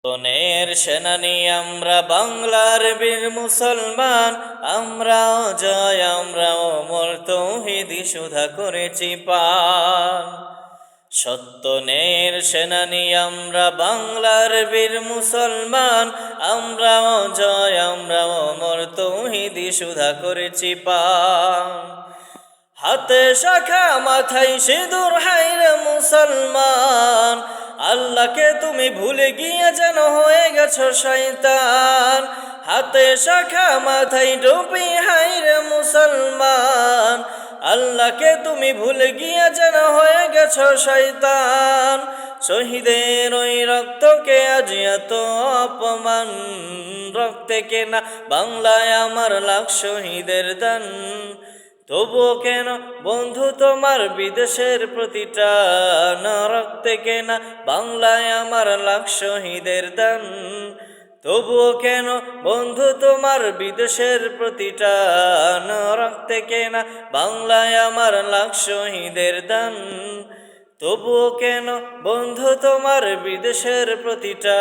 বনের সেনানি আমরা বাংলার বীর মুসলমান, আমরাও জয় আমরাও অমর তৌহিদি সুধা করেছি পান। সত্যনের সেনানি আমরা বাংলার বীর মুসলমান, আমরাও জয় আমরাও অমর তৌহিদি সুধা করেছি পান। হাতে শাখা মাথায় সিঁদুর হায়রে মুসলমান, আল্লাহকে তুমি ভুলে গিয়ে যেন হয়ে গেছো শয়তান। হাতে শাখা মাথায় টুপি হায়রে মুসলমান, আল্লাহকে তুমি ভুলে গিয়ে যেন হয়ে গেছো শয়তান। শহীদের ওই রক্তকে আজ এত অপমান, রক্তে কেনা বাংলায় আমার লাখ শহীদের দান। তবুও কেন বন্ধু তোমার বিদেশের প্রতিটা, রক্তে কেনা বাংলায় আমার লাখ শহীদের দান। তবুও কেন বন্ধু তোমার বিদেশের প্রতিটা, রক্তে কেনা বাংলায় আমার লাখ শহীদের দান। তবুও কেন বন্ধু তোমার বিদেশের প্রতিটা।